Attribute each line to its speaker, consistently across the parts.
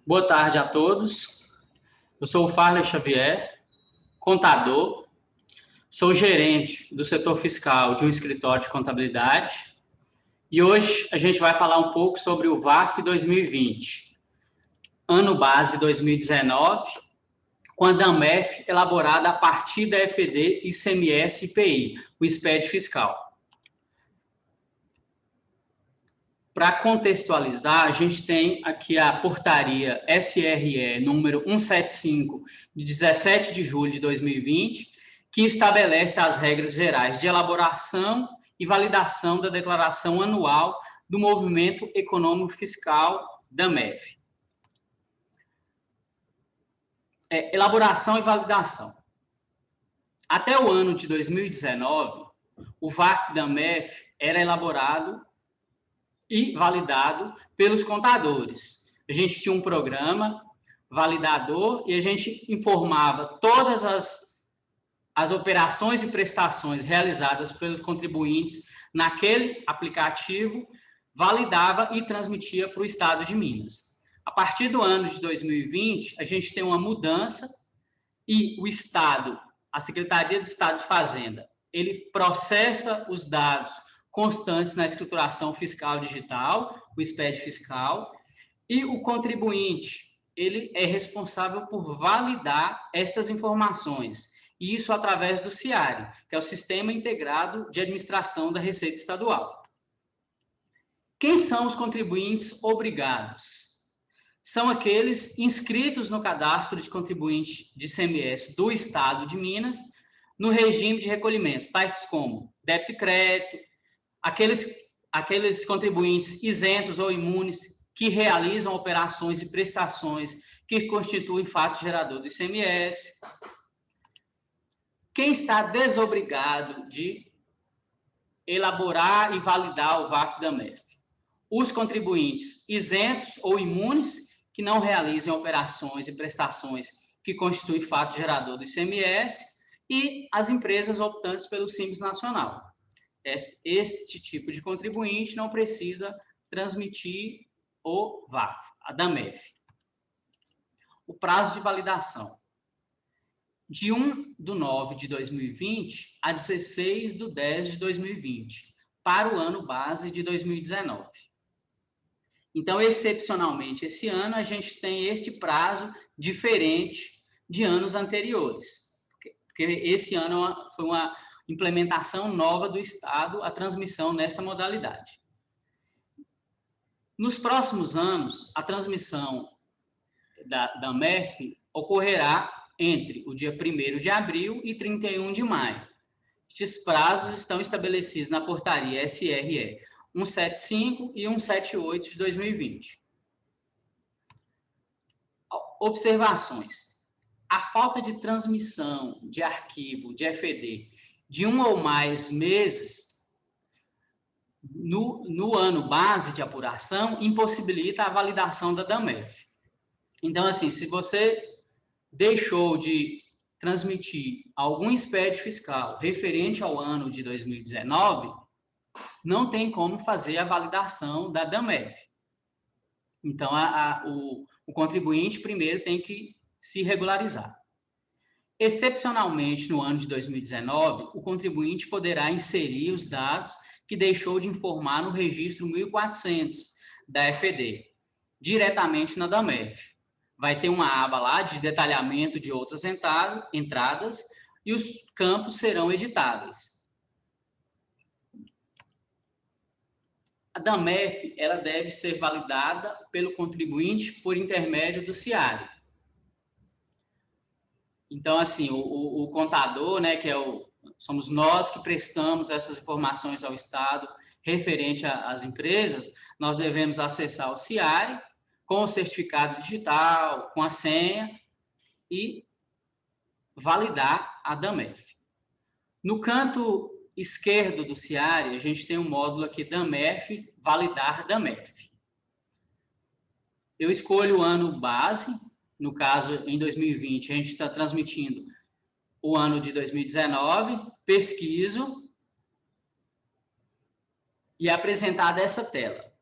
Speaker 1: Boa tarde a todos. Eu sou o Farley Xavier, contador, sou gerente do setor fiscal de um escritório de contabilidade e hoje a gente vai falar um pouco sobre o VAF 2020, ano base 2019, com a DAMEF elaborada a partir da EFD, ICMS e IPI, o SPED fiscal. Para contextualizar, a gente tem aqui a portaria SRE número 175, de 17 de julho de 2020, que estabelece as regras gerais de elaboração e validação da declaração anual do movimento econômico fiscal DAMEF. Elaboração e validação. Até o ano de 2019, o VAF DAMEF era elaborado e validado pelos contadores. A gente tinha um programa validador e a gente informava todas as operações e prestações realizadas pelos contribuintes naquele aplicativo, validava e transmitia para o Estado de Minas. A partir do ano de 2020, a gente tem uma mudança e o Estado, a Secretaria de Estado de Fazenda, ele processa os dados constantes na escrituração fiscal digital, o SPED fiscal, e o contribuinte, ele é responsável por validar estas informações, e isso através do SIARE, que é o Sistema Integrado de Administração da Receita Estadual. Quem são os contribuintes obrigados? São aqueles inscritos no cadastro de contribuinte de ICMS do Estado de Minas, no regime de recolhimentos, tais como débito e crédito, aqueles contribuintes isentos ou imunes que realizam operações e prestações que constituem fato gerador do ICMS. Quem está desobrigado de elaborar e validar o VAF DAMEF? Os contribuintes isentos ou imunes que não realizam operações e prestações que constituem fato gerador do ICMS e as empresas optantes pelo Simples Nacional. Este tipo de contribuinte não precisa transmitir o VAF, a DAMEF. O prazo de validação. De 1/9 de 2020 a 16/10 de 2020, para o ano base de 2019. Então, excepcionalmente, esse ano a gente tem esse prazo diferente de anos anteriores, porque esse ano foi uma implementação nova do Estado, a transmissão nessa modalidade. Nos próximos anos, a transmissão da DAMEF ocorrerá entre o dia 1º de abril e 31 de maio. Estes prazos estão estabelecidos na portaria SRE 175 e 178 de 2020. Observações. A falta de transmissão de arquivo de EFD de 1 ou mais meses no ano base de apuração impossibilita a validação da DAMEF. Então, assim, se você deixou de transmitir algum SPED fiscal referente ao ano de 2019, não tem como fazer a validação da DAMEF. Então, o contribuinte primeiro tem que se regularizar. Excepcionalmente, no ano de 2019, o contribuinte poderá inserir os dados que deixou de informar no registro 1400 da EFD, diretamente na DAMEF. Vai ter uma aba lá de detalhamento de outras entradas e os campos serão editáveis. A DAMEF ela deve ser validada pelo contribuinte por intermédio do SIARE. Então, assim, o contador, né, somos nós que prestamos essas informações ao Estado referente às empresas, nós devemos acessar o SIARE com o certificado digital, com a senha e validar a DAMEF. No canto esquerdo do SIARE, a gente tem um módulo aqui, DAMEF, validar DAMEF. Eu escolho o ano base. No caso, em 2020, a gente está transmitindo o ano de 2019, pesquiso e é apresentada essa tela.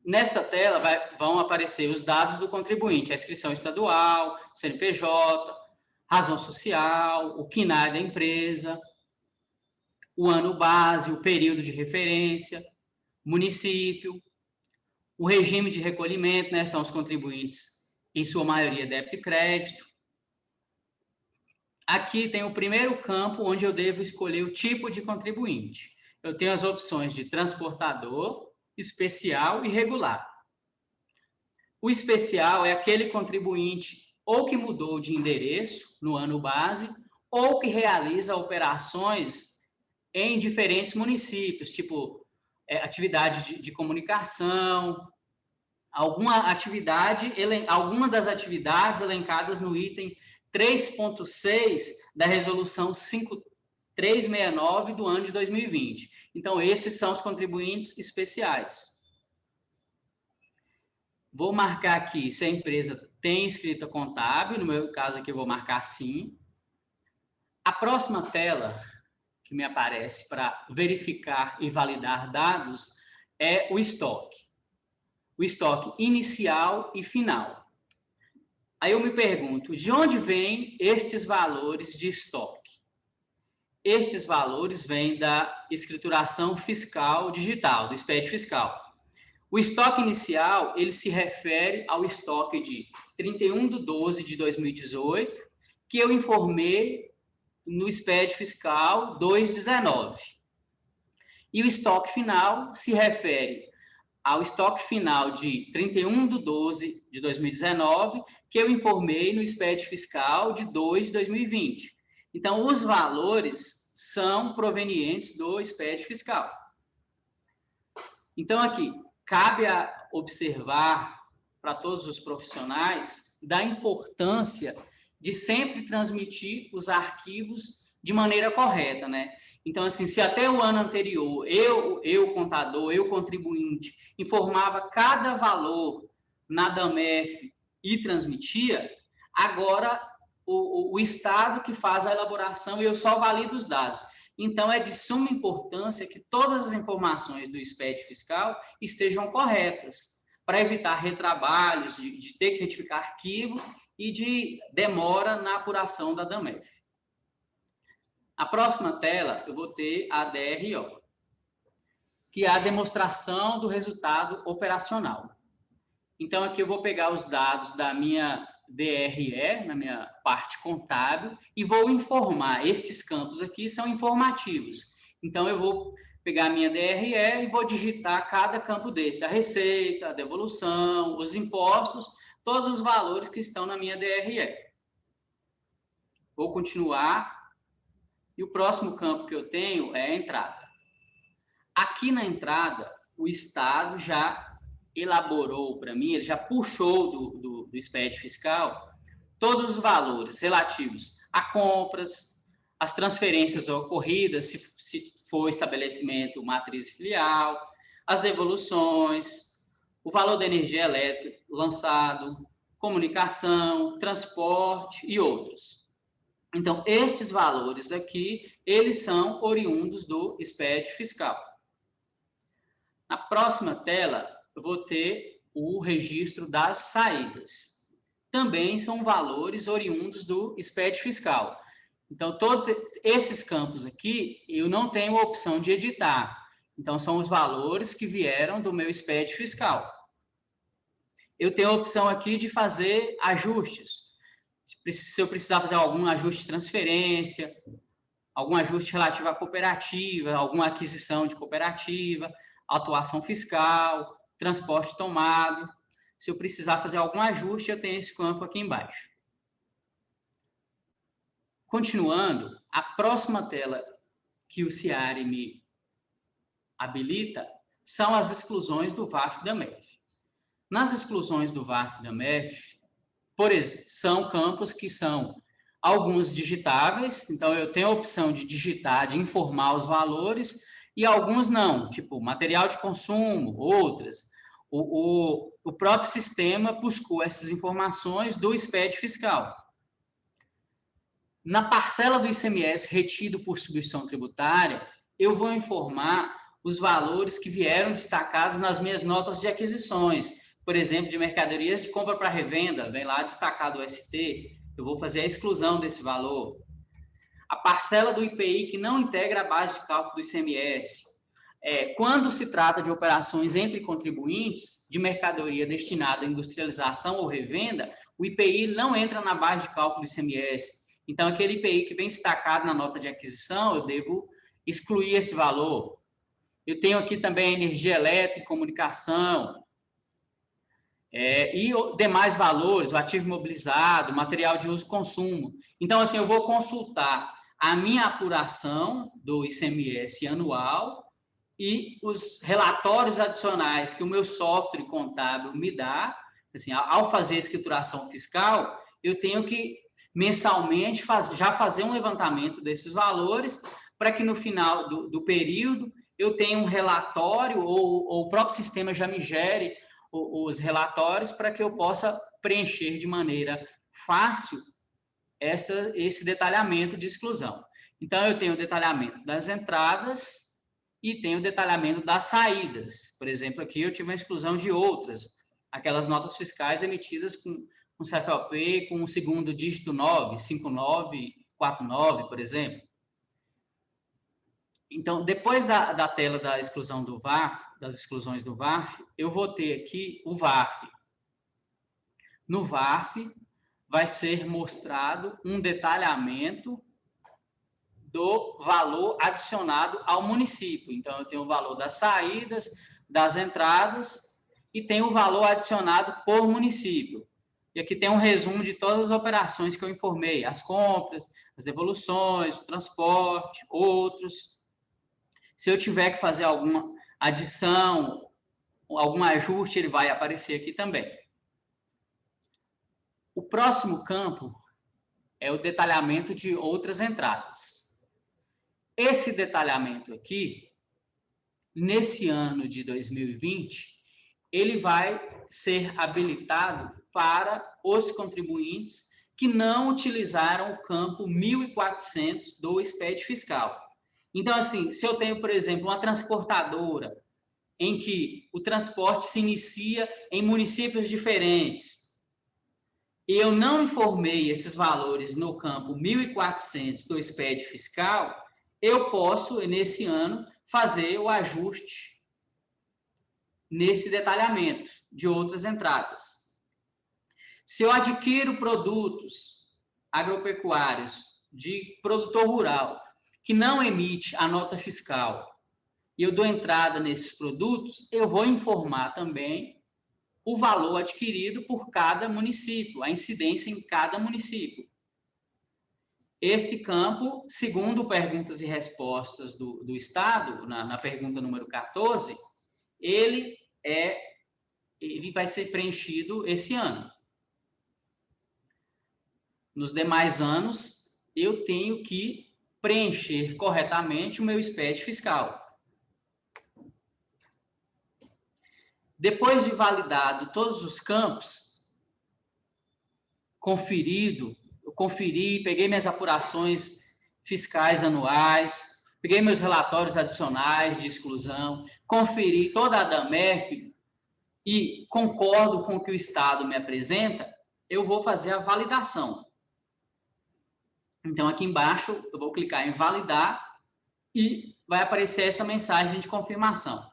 Speaker 1: Nesta tela vão aparecer os dados do contribuinte, a inscrição estadual, CNPJ, razão social, o CNAE da empresa, o ano base, o período de referência, município, o regime de recolhimento, né, são os contribuintes, em sua maioria, débito e crédito. Aqui tem o primeiro campo, onde eu devo escolher o tipo de contribuinte. Eu tenho as opções de transportador, especial e regular. O especial é aquele contribuinte ou que mudou de endereço no ano base, ou que realiza operações em diferentes municípios, tipo atividade de comunicação, alguma das atividades elencadas no item 3.6 da resolução 5369 do ano de 2020. Então, esses são os contribuintes especiais. Vou marcar aqui se a empresa tem escrita contábil, no meu caso aqui eu vou marcar sim. A próxima tela que me aparece para verificar e validar dados é o estoque. O estoque inicial e final. Aí eu me pergunto, de onde vêm estes valores de estoque? Estes valores vêm da escrituração fiscal digital, do SPED fiscal. O estoque inicial, ele se refere ao estoque de 31/12/2018, que eu informei no SPED fiscal 2/19. E o estoque final se refere ao estoque final de 31/12/2019, que eu informei no SPED fiscal de 2/2020. Então, os valores são provenientes do SPED fiscal. Então, aqui, cabe observar para todos os profissionais da importância de sempre transmitir os arquivos de maneira correta, né? Então, assim, se até o ano anterior, eu contador, eu contribuinte, informava cada valor na DAMEF e transmitia, agora o Estado que faz a elaboração e eu só valido os dados. Então, é de suma importância que todas as informações do SPED fiscal estejam corretas, para evitar retrabalhos, de ter que retificar arquivo e de demora na apuração da DAMEF. A próxima tela, eu vou ter a DRO, que é a demonstração do resultado operacional. Então, aqui eu vou pegar os dados da minha DRE, na minha parte contábil, e vou informar. Estes campos aqui são informativos. Então, eu vou pegar a minha DRE e vou digitar cada campo desse. A receita, a devolução, os impostos, todos os valores que estão na minha DRE. Vou continuar. E o próximo campo que eu tenho é a entrada. Aqui na entrada, o Estado já elaborou para mim, ele já puxou do SPED fiscal todos os valores relativos a compras, as transferências ocorridas, se for estabelecimento matriz e filial, as devoluções, o valor da energia elétrica lançado, comunicação, transporte e outros. Então, estes valores aqui, eles são oriundos do SPED fiscal. Na próxima tela, eu vou ter o registro das saídas. Também são valores oriundos do SPED fiscal. Então, todos esses campos aqui, eu não tenho a opção de editar. Então, são os valores que vieram do meu SPED fiscal. Eu tenho a opção aqui de fazer ajustes. Se eu precisar fazer algum ajuste de transferência, algum ajuste relativo à cooperativa, alguma aquisição de cooperativa, autuação fiscal, transporte tomado. Se eu precisar fazer algum ajuste, eu tenho esse campo aqui embaixo. Continuando, a próxima tela que o CIARE me habilita são as exclusões do VAF-DAMEF. Nas exclusões do VAF-DAMEF, por exemplo, são campos que são alguns digitáveis, então eu tenho a opção de digitar, de informar os valores, e alguns não, tipo material de consumo, outras. O próprio sistema buscou essas informações do SPED fiscal. Na parcela do ICMS retido por substituição tributária, eu vou informar os valores que vieram destacados nas minhas notas de aquisições. Por exemplo, de mercadorias de compra para revenda, vem lá destacado o ST, eu vou fazer a exclusão desse valor. A parcela do IPI que não integra a base de cálculo do ICMS. Quando se trata de operações entre contribuintes de mercadoria destinada à industrialização ou revenda, o IPI não entra na base de cálculo do ICMS. Então, aquele IPI que vem destacado na nota de aquisição, eu devo excluir esse valor. Eu tenho aqui também energia elétrica e comunicação, e demais valores, o ativo imobilizado, material de uso e consumo. Então, assim, eu vou consultar a minha apuração do ICMS anual e os relatórios adicionais que o meu software contábil me dá. Assim, ao fazer a escrituração fiscal, eu tenho que mensalmente já fazer um levantamento desses valores para que no final do período eu tenha um relatório ou o próprio sistema já me gere os relatórios para que eu possa preencher de maneira fácil esse detalhamento de exclusão. Então, eu tenho o detalhamento das entradas e tenho o detalhamento das saídas. Por exemplo, aqui eu tive uma exclusão de outras, aquelas notas fiscais emitidas com CFOP com o segundo dígito 9, 5949, por exemplo. Então, depois da tela da exclusão do VAF, das exclusões do VAF, eu vou ter aqui o VAF. No VAF, vai ser mostrado um detalhamento do valor adicionado ao município. Então, eu tenho o valor das saídas, das entradas e tenho o valor adicionado por município. E aqui tem um resumo de todas as operações que eu informei, as compras, as devoluções, o transporte, outros. Se eu tiver que fazer alguma adição, algum ajuste, ele vai aparecer aqui também. O próximo campo é o detalhamento de outras entradas. Esse detalhamento aqui, nesse ano de 2020, ele vai ser habilitado para os contribuintes que não utilizaram o campo 1400 do SPED fiscal. Então, assim, se eu tenho, por exemplo, uma transportadora em que o transporte se inicia em municípios diferentes e eu não informei esses valores no campo 1400 do SPED fiscal, eu posso, nesse ano, fazer o ajuste nesse detalhamento de outras entradas. Se eu adquiro produtos agropecuários de produtor rural que não emite a nota fiscal e eu dou entrada nesses produtos, eu vou informar também o valor adquirido por cada município, a incidência em cada município. Esse campo, segundo perguntas e respostas do Estado, na pergunta número 14, ele vai ser preenchido esse ano. Nos demais anos, eu tenho que preencher corretamente o meu SPED fiscal. Depois de validado todos os campos, eu conferi, peguei minhas apurações fiscais anuais, peguei meus relatórios adicionais de exclusão, conferi toda a DAMEF e concordo com o que o Estado me apresenta, eu vou fazer a validação. Então, aqui embaixo, eu vou clicar em validar e vai aparecer essa mensagem de confirmação.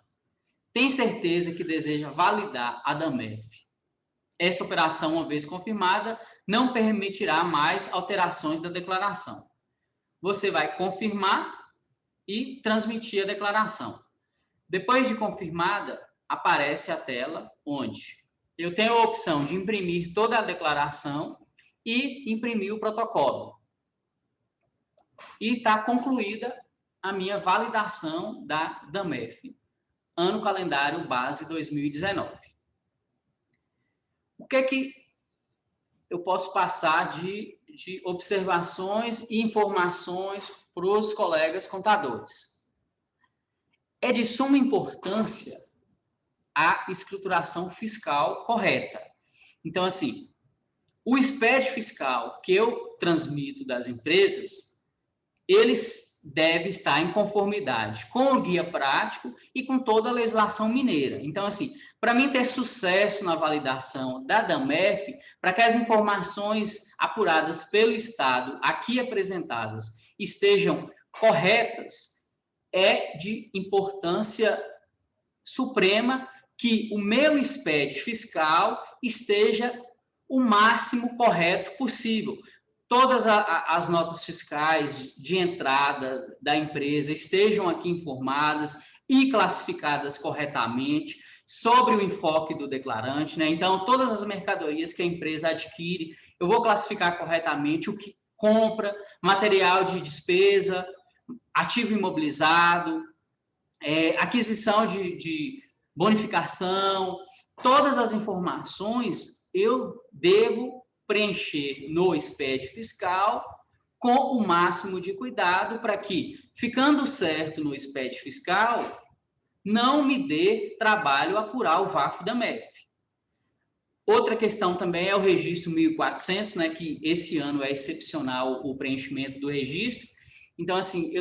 Speaker 1: Tem certeza que deseja validar a DAMEF? Esta operação, uma vez confirmada, não permitirá mais alterações da declaração. Você vai confirmar e transmitir a declaração. Depois de confirmada, aparece a tela onde eu tenho a opção de imprimir toda a declaração e imprimir o protocolo. E está concluída a minha validação da DAMEF, ano calendário base 2019. O que é que eu posso passar de observações e informações para os colegas contadores? É de suma importância a escrituração fiscal correta. Então, assim, o SPED fiscal que eu transmito das empresas, eles deve estar em conformidade com o guia prático e com toda a legislação mineira. Então, assim, para mim ter sucesso na validação da DAMEF, para que as informações apuradas pelo Estado, aqui apresentadas, estejam corretas, é de importância suprema que o meu SPED fiscal esteja o máximo correto possível. Todas as notas fiscais de entrada da empresa estejam aqui informadas e classificadas corretamente sobre o enfoque do declarante, né? Então, todas as mercadorias que a empresa adquire, eu vou classificar corretamente o que compra, material de despesa, ativo imobilizado, aquisição de bonificação, todas as informações eu devo preencher no SPED fiscal com o máximo de cuidado para que, ficando certo no SPED fiscal, não me dê trabalho apurar o VAF da MEF. Outra questão também é o registro 1400, né, que esse ano é excepcional o preenchimento do registro. Então, assim,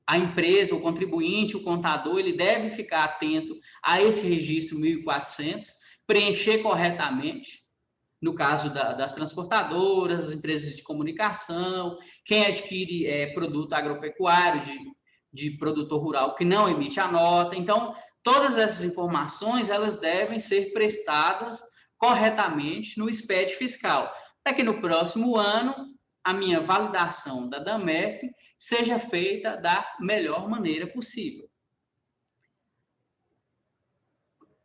Speaker 1: a empresa, o contribuinte, o contador, ele deve ficar atento a esse registro 1400, preencher corretamente, no caso das transportadoras, das empresas de comunicação, quem adquire produto agropecuário de produtor rural que não emite a nota. Então, todas essas informações, elas devem ser prestadas corretamente no SPED fiscal, para que no próximo ano a minha validação da DAMEF seja feita da melhor maneira possível.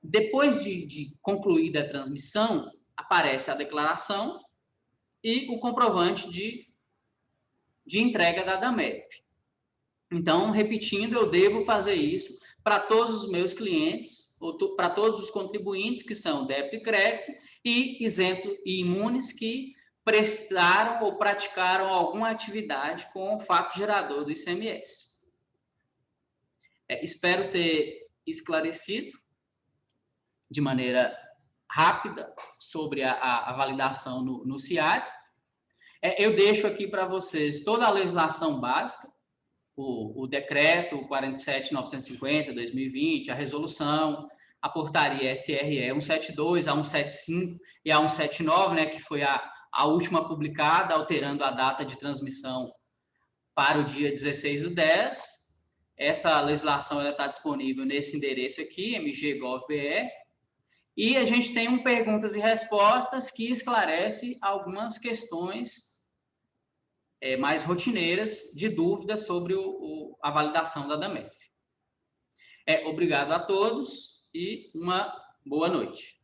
Speaker 1: Depois de concluída a transmissão, aparece a declaração e o comprovante de entrega da DAMEF. Então, repetindo, eu devo fazer isso para todos os meus clientes, ou para todos os contribuintes que são débito e crédito, e isentos e imunes que prestaram ou praticaram alguma atividade com o fato gerador do ICMS. Espero ter esclarecido de maneira rápida sobre a validação no CIAD. Eu deixo aqui para vocês toda a legislação básica, o decreto 47.950/2020, a resolução, a portaria SRE 172, a 175 e a 179, né, que foi a última publicada, alterando a data de transmissão para o dia 16/10. Essa legislação está disponível nesse endereço aqui, mg.gov.br. E a gente tem um perguntas e respostas que esclarece algumas questões mais rotineiras de dúvidas sobre a validação da DAMEF. Obrigado a todos e uma boa noite.